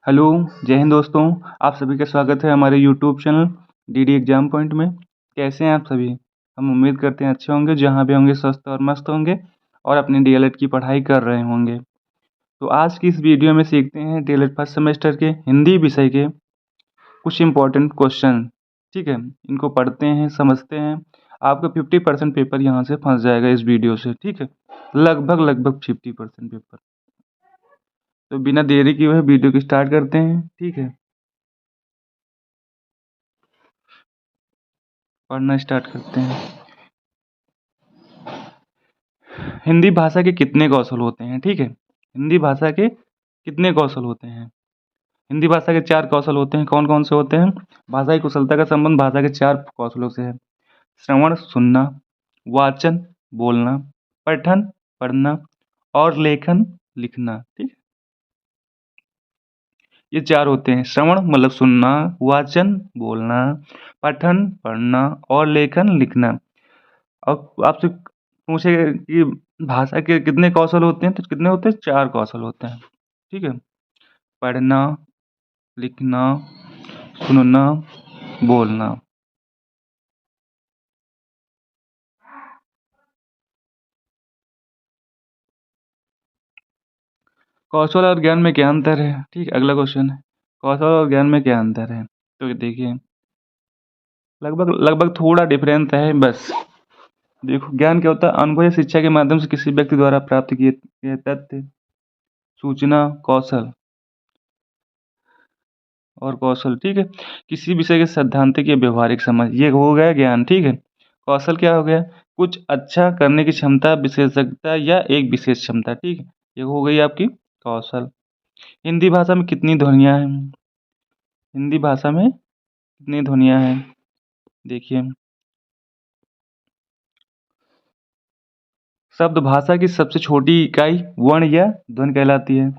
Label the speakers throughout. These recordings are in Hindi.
Speaker 1: हेलो, जय हिंद दोस्तों। आप सभी का स्वागत है हमारे YouTube channel DD exam point में। कैसे हैं आप सभी? हम उम्मीद करते हैं अच्छे होंगे, जहाँ भी होंगे स्वस्थ और मस्त होंगे और अपनी डीएलएड की पढ़ाई कर रहे होंगे। तो आज की इस वीडियो में सीखते हैं डीएलएड फर्स्ट सेमेस्टर के हिंदी विषय के कुछ इम्पोर्टेंट क्वेश्चन। ठीक है, इनको पढ़ते हैं, समझते हैं। आपका 50% पेपर यहाँ से फंस जाएगा इस वीडियो से। ठीक है, लगभग 50% पेपर। तो बिना देरी किए हुए वीडियो को स्टार्ट करते हैं। ठीक है, पढ़ना स्टार्ट करते हैं। हिंदी भाषा के कितने कौशल होते हैं? ठीक है, हिंदी भाषा के कितने कौशल होते हैं? हिंदी भाषा के 4 कौशल होते हैं। कौन कौन से होते हैं? भाषा की कुशलता का संबंध भाषा के 4 कौशलों से है। श्रवण सुनना, वाचन बोलना, पठन पढ़ना और लेखन लिखना। ठीक है, ये 4 होते हैं। श्रवण मतलब सुनना, वाचन बोलना, पठन पढ़ना और लेखन लिखना। अब आपसे पूछेगा कि भाषा के कितने कौशल होते हैं, तो कितने होते हैं? 4 कौशल होते हैं। ठीक है, पढ़ना, लिखना, सुनना, बोलना। कौशल और ज्ञान में क्या अंतर है? ठीक है, अगला क्वेश्चन है, कौशल और ज्ञान में क्या अंतर है? तो ये देखिए, लगभग लगभग थोड़ा डिफरेंस है बस। देखो, ज्ञान क्या होता है? अनुभव या शिक्षा के माध्यम से किसी व्यक्ति द्वारा प्राप्त किए गए तथ्य, सूचना, कौशल और कौशल। ठीक है, किसी विषय के सैद्धांतिक या व्यवहारिक समझ, ये हो गया ज्ञान। ठीक है, कौशल क्या हो गया? कुछ अच्छा करने की क्षमता, विशेषज्ञता या एक विशेष क्षमता। ठीक है, ये हो गई आपकी कौशल। हिंदी भाषा में कितनी ध्वनियाँ हैं? हिंदी भाषा में कितनी ध्वनियाँ हैं? देखिए, शब्द भाषा की सबसे छोटी इकाई वर्ण या ध्वनि कहलाती है।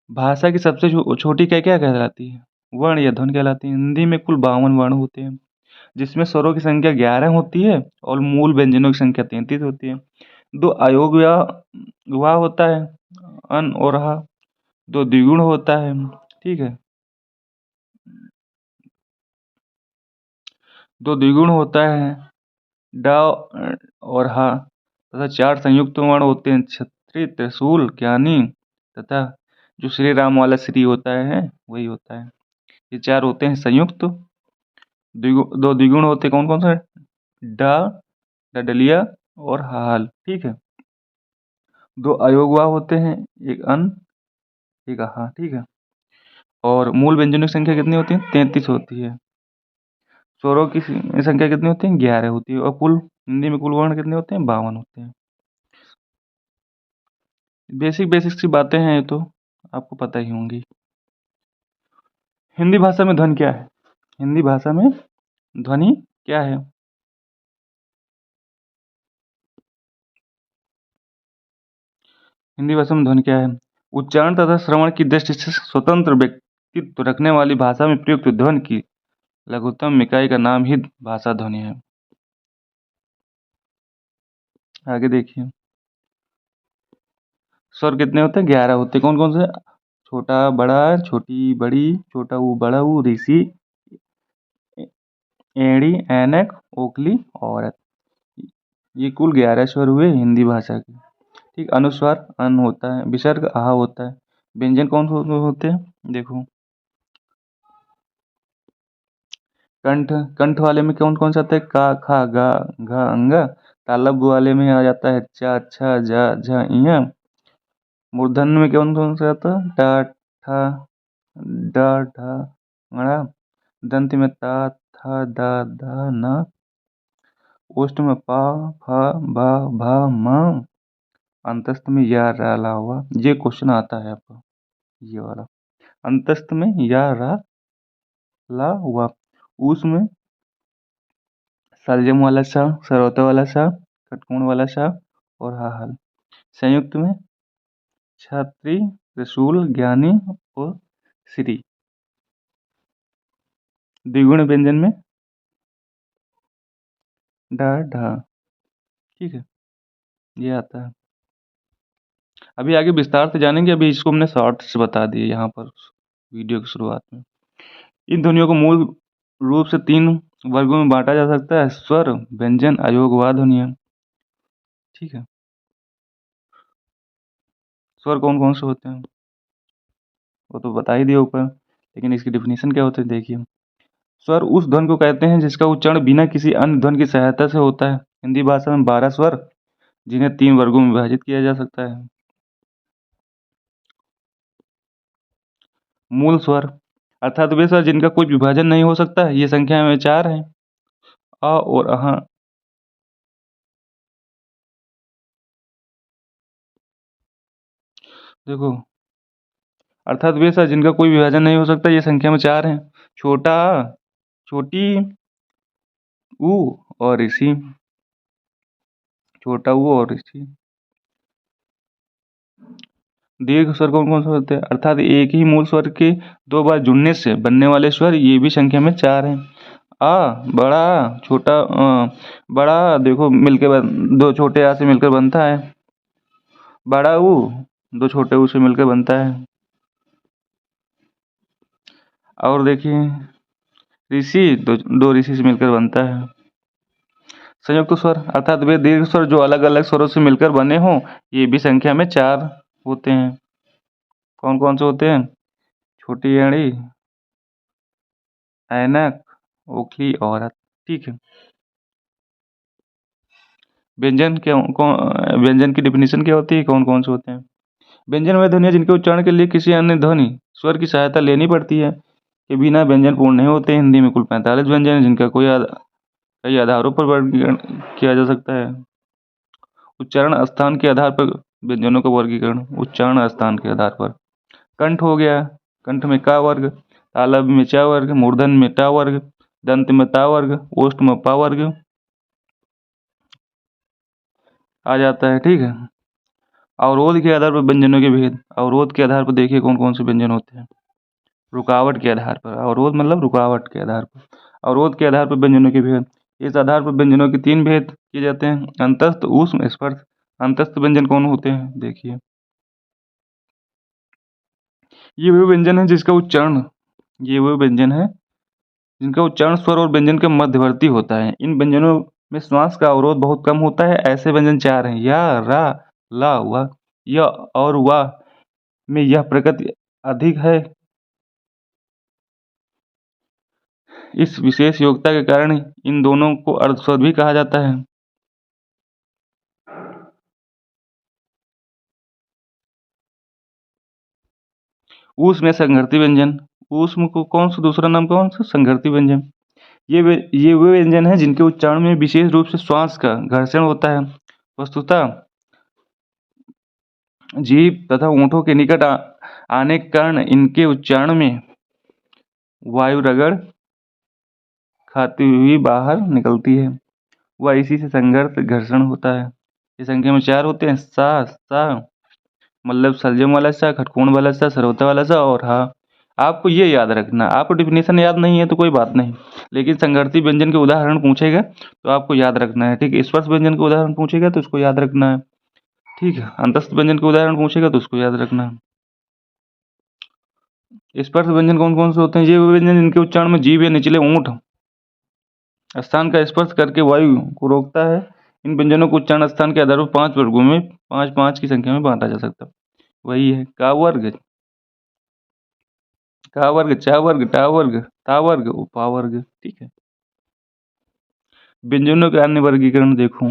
Speaker 1: भाषा की सबसे छोटी इकाई क्या कहलाती है? वर्ण या ध्वनि कहलाती है। हिंदी में कुल 52 वर्ण होते हैं, जिसमें स्वरों की संख्या 11 होती है और मूल व्यंजनों की संख्या 33 होती है। 2 अयोग या वा होता है, अन और हा। 2 द्विगुण होता है। ठीक है, 2 द्विगुण होता है, ड और हा, तथा 4 संयुक्त वर्ण होते हैं, छत्री, त्रिशूल, ज्ञानी तथा जो श्री राम वाला श्री होता है वही होता है। ये 4 होते हैं संयुक्त। 2 द्विगुण होते हैं, कौन कौन सा? ड, डडलिया और हाल। ठीक है, 2 अयोगवा होते हैं, एक अन एक आहा। ठीक है, और मूल व्यंजनों की संख्या कितनी होती है? 33 होती है। स्वरों की संख्या कितनी होती है? 11 होती है। और कुल हिंदी में कुल वर्ण कितने होते हैं? 52 होते हैं। बेसिक बेसिक सी बातें हैं, ये तो आपको पता ही होंगी। हिंदी भाषा में ध्वनि क्या है? हिंदी भाषा में ध्वनि क्या है? हिंदी भाषा में ध्वनि क्या है? उच्चारण तथा श्रवण की दृष्टि से स्वतंत्र व्यक्तित्व रखने वाली भाषा में प्रयुक्त ध्वनि की लघुत्तम इकाई का नाम ही भाषा ध्वनि है। आगे देखिए, स्वर कितने होते हैं? 11 होते हैं। कौन कौन से? छोटा बड़ा, छोटी बड़ी, छोटा ऊ बड़ा ऊ, ऋषि, एड़ी, ऐनक, ओखली, औरत। ये कुल 11 स्वर हुए हिंदी भाषा के। ठीक, अनुस्वार अन होता है, विसर्ग आ होता है, व्यंजन कौन होते हैं? देखो, कंठ, कंठ वाले में कौन कौन सा आता है? का, खा, गा, घा, अंगा। तालब वाले में आ जाता है चा, छा, जा, झा, इया। मूर्धन्य में कौन कौन सा आता है? टा, ठा, डा, ढा, ङड़ा। दंत में ता, था, दा, धा, ना। ओष्ठ में पा, फा, बा, भा, मा। अंतस्थ में या, रा, ला, हुआ। ये क्वेश्चन आता है आपका, ये वाला। अंतस्थ में या, रा, ला, हुआ। उसमें सर्जम वाला सा, सरौता वाला सा, खटकोण वाला सा और हाहल। संयुक्त में छात्री, त्रिशूल, ज्ञानी और श्री। द्विगुण व्यंजन में डा, ढा। ठीक है, ये आता है। अभी आगे विस्तार से जानेंगे, अभी इसको हमने शॉर्ट से बता दिए यहाँ पर। वीडियो की शुरुआत में। इन ध्वनियों को मूल रूप से 3 वर्गों में बाँटा जा सकता है: स्वर, व्यंजन, अयोगवाद ध्वनियाँ। ठीक है। स्वर कौन-कौन से होते हैं? वो तो बता ही दिया ऊपर, लेकिन इसकी डेफिनेशन क्या होती है देखिए। स्वर उस ध्वनि को कहते हैं जिसका उच्चारण बिना किसी अन्य ध्वनि की सहायता से होता है। हिंदी भाषा में 12 स्वर, जिन्हें 3 वर्गों में विभाजित किया जा सकता है। मूल स्वर अर्थात वे स्वर जिनका कोई विभाजन नहीं हो सकता, ये संख्या में 4 हैं। अ और अह। देखो, अर्थात वे स्वर जिनका कोई विभाजन नहीं हो सकता, ये संख्या में 4 हैं। छोटा अ, छोटी ऊ और ऋषि। छोटा ऊ और ऋषि। दीर्घ स्वर कौन-कौन से होते हैं? अर्थात एक ही मूल स्वर के 2 बार जुड़ने से बनने वाले स्वर, ये भी संख्या में 4 हैं। बड़ा आ, छोटा बड़ा आ, देखो मिलके 2 छोटे आ से मिलकर बनता है। बड़ा ऊ 2 छोटे ऊ से मिलकर बनता है। और देखिए ऋषि 2 ऋषि से मिलकर बनता है। संयुक्त स्वर अर्थात वे दीर्घ स्वर जो अलग-अलग स्वरों से मिलकर बने हों, ये भी संख्या में 4 होते हैं। कौन-कौन से होते हैं? छोटी एड़ी, ऐनक, ओखली, औरत। ठीक है। व्यंजन की डेफिनेशन क्या होती है? कौन-कौन से होते हैं? व्यंजन वे ध्वनियाँ जिनके उच्चारण के लिए किसी अन्य ध्वनि स्वर की सहायता लेनी पड़ती है, के बिना व्यंजन पूर्ण नहीं होते। हिंदी में कुल 45 व्यंजन हैं, जिनका कई आधारों पर वर्गीकरण किया जा सकता है। उच्चारण स्थान के आधार पर व्यंजनों का वर्गीकरण। उच्चारण स्थान के आधार पर कंठ हो गया, कंठ में का वर्ग, तालव्य में च वर्ग, मूर्धन्य में ट वर्ग, दंत में ता वर्ग, ओष्ठ में प वर्ग आ जाता है। ठीक है। अवरोध के आधार पर व्यंजनों के भेद। अवरोध के आधार पर देखिए कौन-कौन से व्यंजन होते हैं। रुकावट के आधार पर। अवरोध मतलब रुकावट के आधार पर। अवरोध के आधार पर व्यंजनों के भेद। इस आधार पर व्यंजनों के 3 भेद किए जाते हैं: अंतस्थ, ऊष्म, स्पर्श। अंतस्थ व्यंजन कौन होते हैं? देखिए, ये वे व्यंजन है जिसका उच्चारण ये वे व्यंजन है जिनका उच्चारण स्वर और व्यंजन के मध्यवर्ती होता है। इन व्यंजनों में श्वास का अवरोध बहुत कम होता है। ऐसे व्यंजन 4 हैं: या, रा, ला, व। य और वा में यह प्रकृति अधिक है। इस विशेष योग्यता के कारण इन दोनों को अर्धस्वर भी कहा जाता है। ऊष्म में संघर्ती व्यंजन। ऊष्म को कौन सा दूसरा नाम कौन सा? संघर्ती व्यंजन। ये वे व्यंजन हैं जिनके उच्चारण में विशेष रूप से श्वास का घर्षण होता है। वस्तुतः जीभ तथा होंठों के निकट आने के कारण इनके उच्चारण में वायु रगड़ खाती हुई बाहर निकलती है। वह इसी से संघर्ष घर्षण होता है। ये संख्या में 4 होते हैं: सा, मतलब सलजम वाला सा, खटकोण वाला सा, सरवता वाला सा और हा। आपको ये याद रखना। आपको डेफिनेशन याद नहीं है तो कोई बात नहीं, लेकिन संघर्ती व्यंजन के उदाहरण पूछेगा तो आपको याद रखना है। ठीक है। स्पर्श व्यंजन के उदाहरण पूछेगा तो उसको याद रखना है। ठीक है। अंतस्थ व्यंजन के उदाहरण पूछेगा तो उसको याद रखना है। स्पर्श व्यंजन कौन कौन से होते हैं? ये वे व्यंजन जिनके उच्चारण में जीभ या निचले ओंठ स्थान का स्पर्श करके वायु को रोकता है। इन व्यंजनों को उच्चारण स्थान के आधार पर 5 वर्गों में 5-5 की संख्या में बांटा जा सकता है। वही है का वर्ग, चा वर्ग, टा वर्ग, ता वर्ग, उपा वर्ग। ठीक है। व्यंजनों के अन्य वर्गीकरण देखो।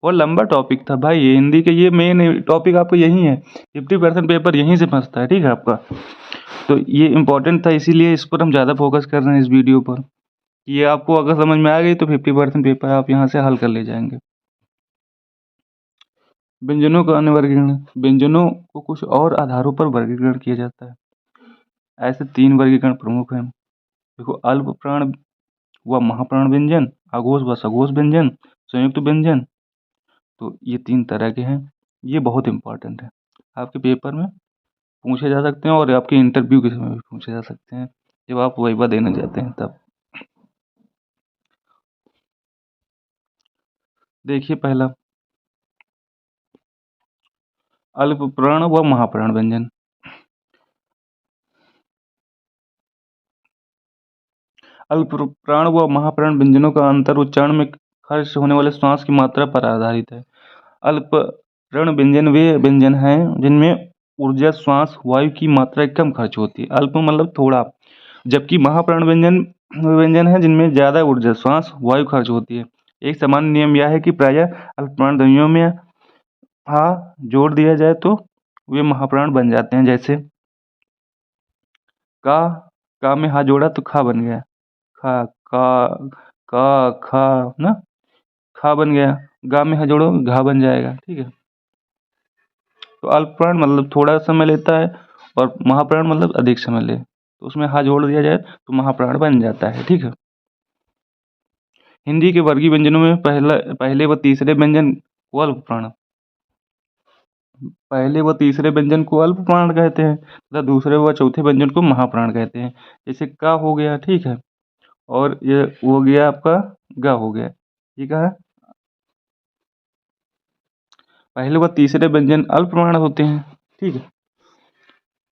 Speaker 1: और लंबा टॉपिक था भाई, ये हिंदी के ये मेन टॉपिक आपका यही है। 50% पेपर यहीं से फंसता है। ठीक है आपका, तो ये इंपॉर्टेंट था, इसीलिए इस पर हम ज़्यादा फोकस कर रहे हैं इस वीडियो पर। ये आपको अगर समझ में आ गई तो 50% पेपर आप यहाँ से हल कर ले जाएंगे। व्यंजनों का अन्य वर्गीकरण। व्यंजनों को कुछ और आधारों पर वर्गीकरण किया जाता है। ऐसे 3 वर्गीकरण प्रमुख हैं। देखो, अल्प प्राण व महाप्राण व्यंजन, अघोष व सघोष व्यंजन, संयुक्त व्यंजन। तो ये 3 तरह के हैं। ये बहुत इंपॉर्टेंट है, आपके पेपर में पूछे जा सकते हैं और आपके इंटरव्यू के समय भी पूछे जा सकते हैं, जब आप वाइवा देने जाते हैं तब। देखिए, पहला अल्प प्राण व महाप्राण व्यंजन। अल्प प्राण व महाप्राण व्यंजनों का अंतर उच्चारण में खर्च होने वाले श्वास की मात्रा पर आधारित है। अल्प प्राण व्यंजन वे व्यंजन हैं जिनमें ऊर्जा श्वास वायु की मात्रा कम खर्च होती है। अल्प मतलब थोड़ा, जबकि महाप्राण व्यंजन व्यंजन है जिनमें ज़्यादा ऊर्जा श्वास वायु खर्च होती है। एक सामान्य नियम यह है कि प्रायः अल्प प्राण ध्वनियों में हा जोड़ दिया जाए तो वे महाप्राण बन जाते हैं। जैसे का का में हा जोड़ा तो खा बन गया, खा का खा ना, खा बन गया। गा में हा जोड़ो घा बन जाएगा। ठीक है, तो अल्प प्राण मतलब थोड़ा समय लेता है और महाप्राण मतलब अधिक समय ले, तो उसमें हा जोड़ दिया जाए तो महाप्राण बन जाता है। ठीक है, हिंदी के वर्गीय व्यंजनों में पहले व तीसरे व्यंजन को अल्प प्राण, पहले व तीसरे व्यंजन को अल्प प्राण कहते हैं तथा दूसरे व चौथे व्यंजन को महाप्राण कहते हैं। जैसे का हो गया, ठीक है, और ये हो गया आपका गा हो गया। ठीक है, पहले व तीसरे व्यंजन अल्प प्राण होते हैं, ठीक है,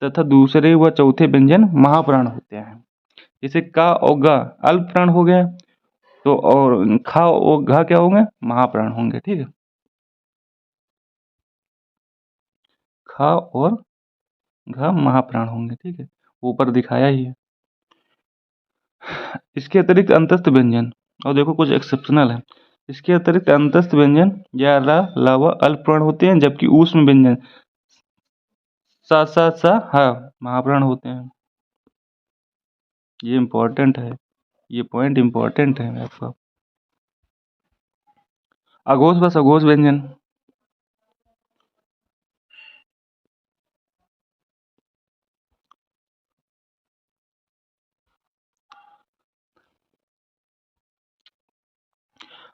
Speaker 1: तथा दूसरे व चौथे व्यंजन महाप्राण होते हैं। जैसे का और गा अल्प प्राण हो गया, तो और खा और घा क्या होंगे, महाप्राण होंगे। ठीक है, खा और घा महाप्राण होंगे। ठीक है, ऊपर दिखाया ही है। इसके अतिरिक्त अंतस्थ व्यंजन, और देखो कुछ एक्सेप्शनल है, इसके अतिरिक्त अंतस्थ व्यंजन या रा लावा अल्प प्राण होते हैं, जबकि ऊष्म व्यंजन सा सा सा हा महाप्राण होते हैं। ये इम्पोर्टेंट है, ये पॉइंट इम्पोर्टेंट है आपका। अघोष व सघोष व्यंजन,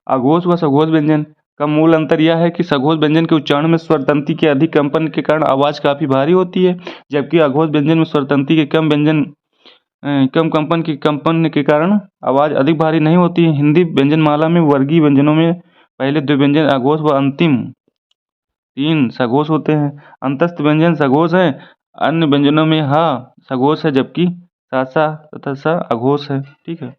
Speaker 1: अघोष व सघोष व्यंजन का मूल अंतर यह है कि सघोष व्यंजन के उच्चारण में स्वर तंती के अधिक कंपन के कारण आवाज काफी भारी होती है, जबकि अघोष व्यंजन में स्वर तंती के कम कंपन के कारण आवाज अधिक भारी नहीं होती है। हिंदी व्यंजनमाला में वर्गीय व्यंजनों में पहले दो व्यंजन अघोष व अंतिम तीन सघोष होते हैं। अंतस्थ व्यंजन सघोष है, अन्य व्यंजनों में हा सघोष है, जबकि सा सा तथा सा अघोष है। ठीक है,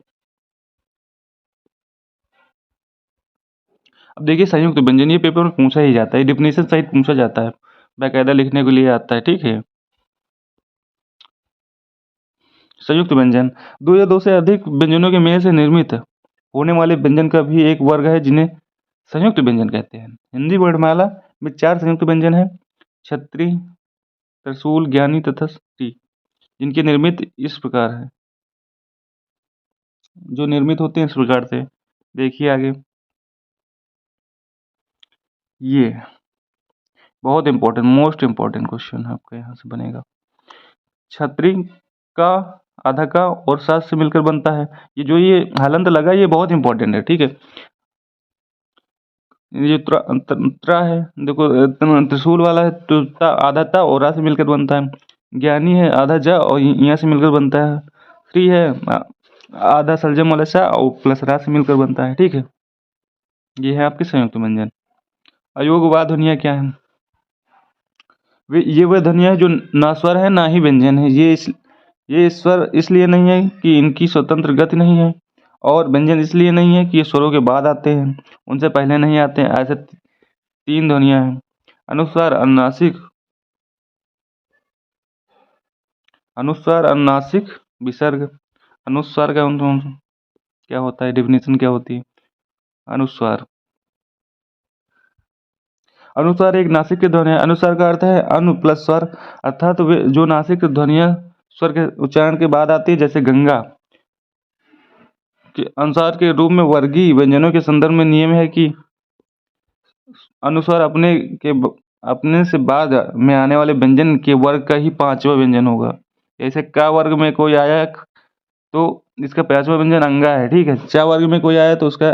Speaker 1: अब देखिए संयुक्त व्यंजन, ये पेपर में पूछा ही जाता है, डिफिनेशन सहित पूछा जाता है, बाकायदा लिखने के लिए आता है। ठीक है, संयुक्त व्यंजन दो या दो से अधिक व्यंजनों के मेल से निर्मित होने वाले व्यंजन का भी एक वर्ग है जिन्हें संयुक्त व्यंजन कहते हैं। हिंदी वर्णमाला में 4 संयुक्त व्यंजन हैं, छत्री, त्रिशूल, ज्ञानी तथा टी, जिनके निर्मित इस प्रकार है, जो निर्मित होते हैं इस प्रकार से। देखिए आगे, ये बहुत इंपॉर्टेंट, मोस्ट इंपॉर्टेंट क्वेश्चन है आपका यहाँ से बनेगा। छतरी का आधा का और सात से मिलकर बनता है। ये जो ये हलंत लगा, ये बहुत इंपॉर्टेंट है। ठीक है, ये त्रा है, देखो त्रिशूल वाला है तो ता आधा ता और रा से मिलकर बनता है। ज्ञानी है आधा जा और यहाँ से मिलकर बनता है। श्री है आधा सलजम वाला सा और प्लस रा से मिलकर बनता है। ठीक है, ये है आपके संयुक्त व्यंजन। अयोगवाद ध्वनियाँ क्या है, ये वह ध्वनियाँ है जो ना स्वर है ना ही व्यंजन है। ये स्वर इसलिए नहीं है कि इनकी स्वतंत्र गति नहीं है, और व्यंजन इसलिए नहीं है कि ये स्वरों के बाद आते हैं, उनसे पहले नहीं आते हैं। ऐसे 3 ध्वनियाँ हैं, अनुस्वार, अनुनासिक, विसर्ग। अनुस्वार का क्या होता है, डेफिनेशन क्या होती है। अनुस्वार, अनुस्वार एक नासिक की ध्वनि है। अनुस्वार का अर्थ है अनु प्लस स्वर, अर्थात वे जो नासिक ध्वनियाँ स्वर के उच्चारण के बाद आती है, जैसे गंगा के अनुसार के रूप में वर्गीय व्यंजनों के संदर्भ में नियम है कि अनुस्वार अपने से बाद में आने वाले व्यंजन के वर्ग का ही 5वां व्यंजन होगा। जैसे का वर्ग में कोई आया तो इसका 5वां व्यंजन अंगा है। ठीक है, चा वर्ग में कोई आया तो उसका,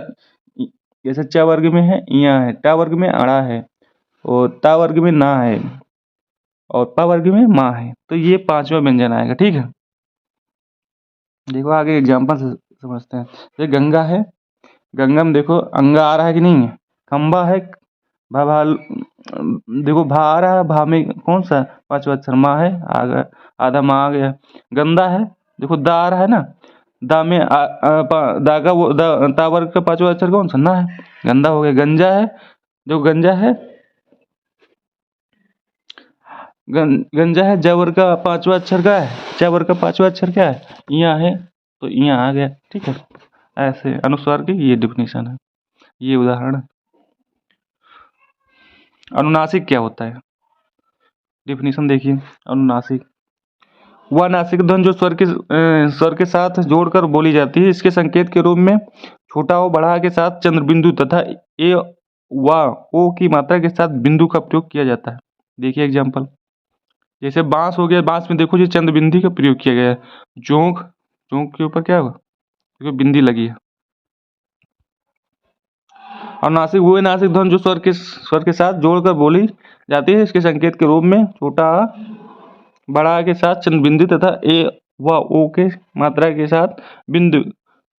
Speaker 1: जैसे चा वर्ग में है इया है, टा वर्ग में अड़ा है, और ता वर्ग में ना है, और पा वर्ग में माँ है, तो ये 5वां व्यंजन आएगा। ठीक है, देखो आगे एग्जाम्पल से समझते हैं। ये गंगा है, गंगा में देखो अंगा आ रहा है कि नहीं है, खंबा है, भा भा देखो भा आ रहा है, भा में कौन सा 5वां अक्षर माँ है, आधा माँ आ गया। गंदा है, देखो दा आ रहा है ना, दा में दागा वो ता वर्ग का पांचवा अक्षर कौन सा? ना है, गंदा हो गया। गंजा है, जो गंजा है, गंजा है, ज वर्ग का पांचवा अक्षर क्या है? च वर्ग का पांचवा अक्षर क्या है? यहाँ है, तो यहाँ आ गया। ठीक है, ऐसे अनुस्वार की ये डिफिनीशन है, ये उदाहरण है। अनुनासिक क्या होता है? डिफिनीशन देखिए। अनुनासिक, वह नासिक ध्वनि जो स्वर के साथ जोड़कर बोली जाती है। इसके संकेत के रूप में छोटा ओ बड़ा के साथ चंद्र बिंदु तथा ए व ओ की मात्रा के साथ बिंदु का प्रयोग किया जाता है। देखिए एग्जाम्पल, जैसे बांस हो गया, बांस में देखो जी चंद्र बिंदी का प्रयोग किया गया है। जोंक, जोंक के ऊपर क्या होगा? देखो बिंदी लगी है। और नासिक, वो नासिक ध्वनि जो स्वर के साथ जोड़कर बोली जाती है। इसके संकेत के रूप में छोटा आ बड़ा आ के साथ चंद्र बिंदु तथा ए व ओ के मात्रा के साथ बिंदु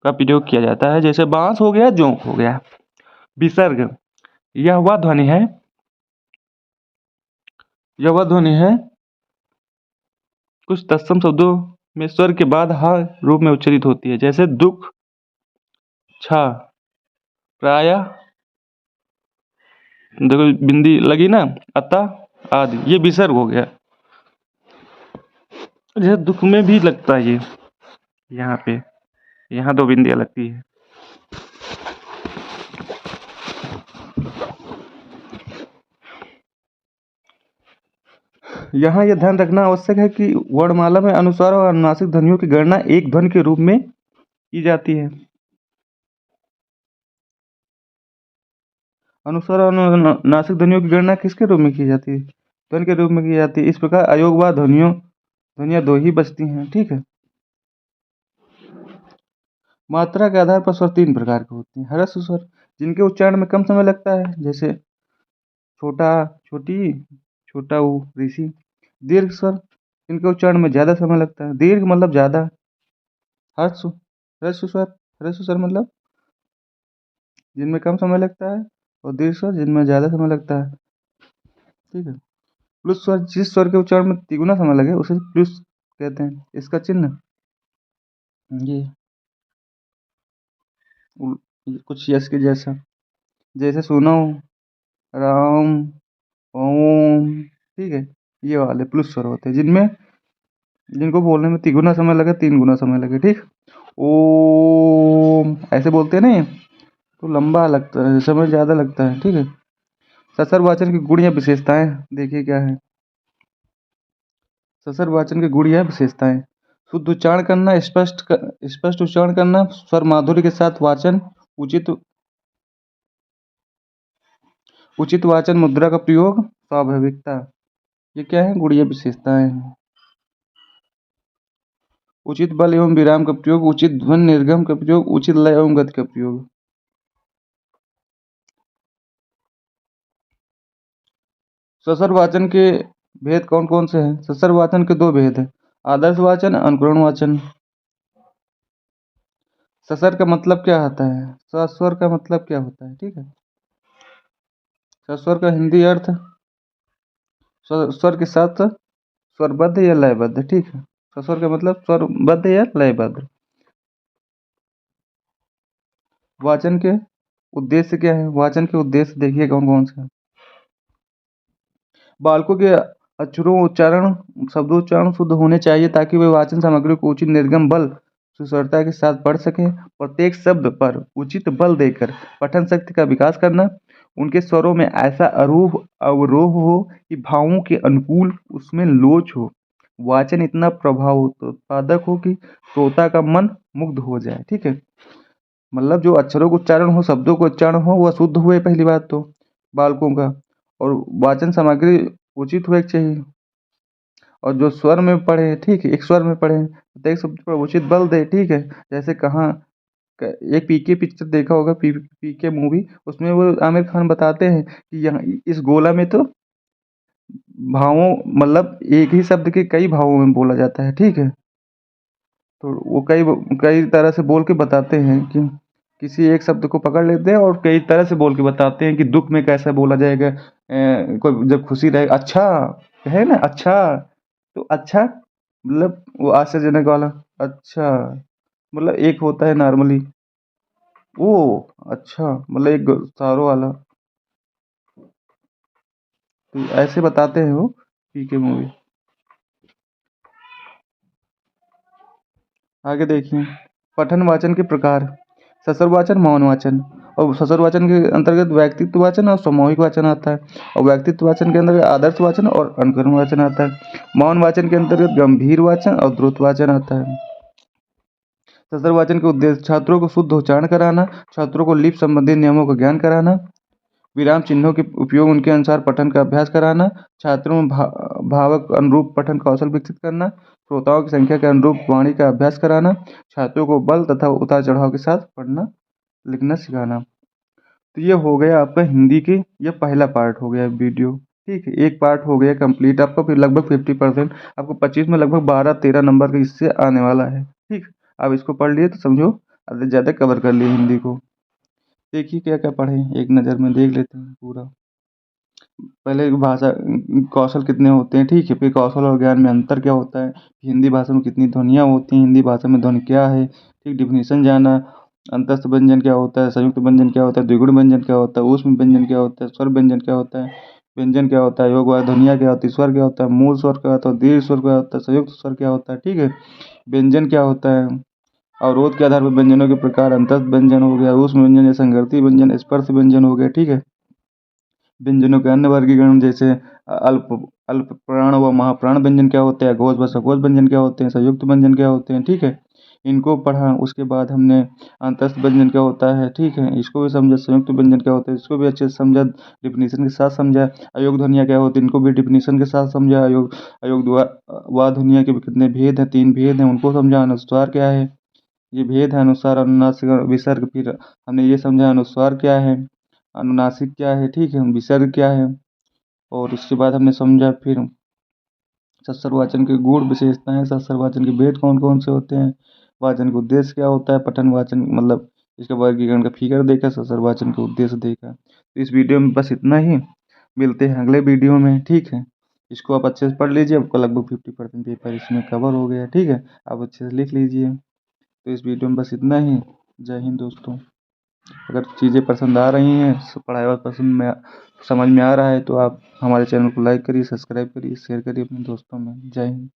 Speaker 1: का प्रयोग किया जाता है। जैसे बांस हो गया, जोंक हो गया। विसर्ग, यह वह ध्वनि है, यह वह ध्वनि है कुछ तत्सम शब्दों में स्वर के बाद ह रूप में उच्चारित होती है। जैसे दुख, छ, प्राय, देखो बिंदी लगी ना, अतः आदि, ये विसर्ग हो गया। जैसे दुख में भी लगता है ये, यहाँ पे, यहाँ दो बिंदियां लगती है। यहाँ यह ध्यान रखना आवश्यक है कि वर्णमाला में अनुस्वार और अनुनासिक ध्वनियों की गणना एक ध्वनि के रूप में की जाती है। अनुस्वार और अनुनासिक ध्वनियों की गणना किसके रूप में की जाती है? ध्वनि के रूप में की जाती है। इस प्रकार अयोगवाद ध्वनियां दो ही बचती हैं। ठीक है, मात्रा के आधार पर स्वर तीन प्रकार के होते हैं। ह्रस्व स्वर, जिनके उच्चारण में कम समय लगता है, जैसे छोटा, छोटी, छोटा ऊ, ऋषि। दीर्घ स्वर, इनके उच्चारण में ज्यादा समय लगता है। दीर्घ मतलब ज्यादा। ह्रस्व, ह्रस्व स्वर, ह्रस्व स्वर मतलब जिनमें कम समय लगता है, और दीर्घ स्वर जिनमें ज्यादा समय लगता है। ठीक है, प्लुस स्वर, जिस स्वर के उच्चारण में तिगुना समय लगे उसे प्लुस कहते हैं। इसका चिन्ह ये कुछ यश के जैसा, जैसे सुनो, राम, ओम। ठीक है, ये वाले प्लुस स्वर होते हैं, जिनको बोलने में तिगुना समय लगे, 3 गुना समय लगे। ठीक, ओम ऐसे बोलते हैं ना ये, तो लंबा लगता है, समय ज़्यादा लगता है। ठीक है, ससर वाचन की गुण या विशेषताएं देखिए क्या है। ससर वाचन की गुण या विशेषताएं: शुद्ध उच्चारण करना, स्पष्ट उच्चारण करना, स्वर माधुर्य के साथ वाचन, उचित वाचन मुद्रा का प्रयोग, स्वाभाविकता। ये क्या है? गुण या विशेषताएं हैं। उचित बल एवं विराम का प्रयोग, उचित ध्वनि निर्गम का प्रयोग, उचित लय एवं गति का प्रयोग। ससर वाचन के भेद कौन कौन से हैं? ससर वाचन के दो भेद हैं, आदर्श वाचन, अनुकरण वाचन। ससर का मतलब क्या होता है? सस्वर का मतलब क्या होता है? ठीक है, सस्वर का हिंदी अर्थ स्वर के साथ स्वरबद्ध या लयबद्ध। ठीक है, सस्वर का मतलब स्वरबद्ध या लयबद्ध। वाचन के उद्देश्य क्या है? वाचन के उद्देश्य देखिए कौन कौन से हैं। बालकों के अक्षरों उच्चारण, शब्दोच्चारण शुद्ध होने चाहिए ताकि वे वाचन सामग्री को उचित निर्गम बल सुस्वरता के साथ पढ़ सकें। प्रत्येक शब्द पर उचित बल देकर पठन शक्ति का विकास करना। उनके स्वरों में ऐसा आरोह अवरोह हो कि भावों के अनुकूल उसमें लोच हो। वाचन इतना प्रभावोत्पादक हो कि श्रोता का मन मुग्ध हो जाए। ठीक है, मतलब जो अक्षरों का उच्चारण हो, शब्दों का उच्चारण हो, वह शुद्ध हुए पहली बात तो बालकों का, और वाचन सामग्री उचित हुए चाहिए, और जो स्वर में पढ़े, ठीक है, एक स्वर में पढ़े, प्रत्येक शब्द पर उचित बल दे। ठीक है, जैसे कहाँ एक पीके पिक्चर देखा होगा, पीके मूवी, उसमें वो आमिर खान बताते हैं कि यहाँ इस गोला में तो भावों, मतलब एक ही शब्द के कई भावों में बोला जाता है। ठीक है, तो वो कई कई तरह से बोल के बताते हैं कि किसी एक शब्द को पकड़ लेते हैं और कई तरह से बोल के बताते हैं कि दुख में कैसा बोला जाएगा, कोई जब खुशी रहे, अच्छा है ना, अच्छा, तो अच्छा मतलब वो आश्चर्यजनक वाला अच्छा, मतलब एक होता है नॉर्मली। ओ अच्छा, मतलब एक सारों वाला। तो ऐसे बताते हैं वो पीके मूवी। आगे देखिए, पठन वाचन के प्रकार। ससुर वाचन, मौन वाचन। और ससुर वाचन के अंतर्गत व्यक्तित्व वाचन और सामूहिक वाचन आता है। और व्यक्तित्व वाचन के अंतर्गत आदर्श वाचन और अनुकरण वाचन आता है। मौन वाचन के अंतर्गत गंभीर वाचन और द्रुत वाचन आता है। ससुर वाचन के उद्देश्य छात्रों को शुद्ध उच्चारण कराना, छात्रों को लिपि संबंधी नियमों का ज्ञान कराना, विराम चिन्हों के उपयोग उनके अनुसार पठन का अभ्यास कराना, छात्रों में भावक अनुरूप पठन कौशल विकसित करना, श्रोताओं की संख्या के अनुरूप वाणी का अभ्यास कराना, छात्रों को बल तथा उतार चढ़ाव के साथ पढ़ना लिखना सिखाना। तो ये हो गया आपका हिंदी के, ये पहला पार्ट हो गया वीडियो। ठीक है, एक पार्ट हो गया कंप्लीट आपका, फिर लगभग 50%। आपको 25 में लगभग 12-13 नंबर का इससे आने वाला है। ठीक, आप इसको पढ़ लिए तो समझो आधे ज़्यादा कवर कर लिए हिंदी को। देखिए क्या क्या पढ़े, एक नज़र में देख लेते हैं पूरा। पहले भाषा कौशल कितने होते हैं, ठीक है, फिर कौशल और ज्ञान में अंतर क्या होता है, हिंदी भाषा में कितनी ध्वनियाँ होती हैं, हिंदी भाषा में ध्वनि क्या है, ठीक, डिफिनीशन जाना, अंतस्थ व्यंजन क्या होता है, संयुक्त व्यंजन क्या होता है, द्विगुण व्यंजन क्या होता है, ऊष्म व्यंजन क्या होता है, स्वर व्यंजन क्या होता है, व्यंजन क्या होता है, योगवाद ध्वनिया क्या होती है, स्वर क्या होता है, मूल स्वर क्या होता है, दीर्घ स्वर क्या होता है, संयुक्त स्वर क्या होता है, ठीक है, व्यंजन क्या होता है, अवरोध के आधार पर व्यंजनों के प्रकार, अंतस्थ व्यंजन हो गया, ऊष्म व्यंजन या संगृति व्यंजन, स्पर्श व्यंजन हो गया, ठीक है। व्यंजनों के अन्य वर्गीकरण जैसे अल्प अल्प प्राण व महाप्राण व्यंजन क्या होते हैं, अघोष व सघोष व्यंजन क्या होते हैं, संयुक्त व्यंजन क्या होते हैं, ठीक है। इनको पढ़ा, उसके बाद हमने अंतस्थ व्यंजन क्या होता है, ठीक है, इसको भी समझा, संयुक्त व्यंजन क्या होता है इसको भी अच्छे से समझा, डिफिनीशन के साथ समझा, अयोग ध्वनियाँ क्या होती है इनको भी डिफिनीशन के साथ समझा, अयोग अयोग व ध्वनिया के भी कितने भेद हैं, 3 भेद हैं उनको समझा, अनुस्वार क्या है, ये भेद है, अनुस्वार, अनुनासिक, विसर्ग, फिर हमने ये समझा अनुस्वार क्या है, अनुनासिक क्या है, ठीक है, विसर्ग क्या है, और उसके बाद हमने समझा फिर सस्वर वाचन के गुण विशेषताएं, सस्वर वाचन के भेद कौन कौन से होते हैं, वाचन का उद्देश्य क्या होता है, पठन वाचन मतलब इसका वर्गीकरण का फिगर देखा, सस्वर वाचन का उद्देश्य देखा। तो इस वीडियो में बस इतना ही, मिलते हैं अगले वीडियो में, ठीक है। इसको आप अच्छे से पढ़ लीजिए, आपका लगभग 50% पेपर इसमें कवर हो गया, ठीक है, आप अच्छे से लिख लीजिए। तो इस वीडियो में बस इतना ही। जय हिंद दोस्तों। अगर चीज़ें पसंद आ रही हैं, पढ़ाई और पसंद में समझ में आ रहा है तो आप हमारे चैनल को लाइक करिए, सब्सक्राइब करिए, शेयर करिए अपने दोस्तों में। जय हिंद।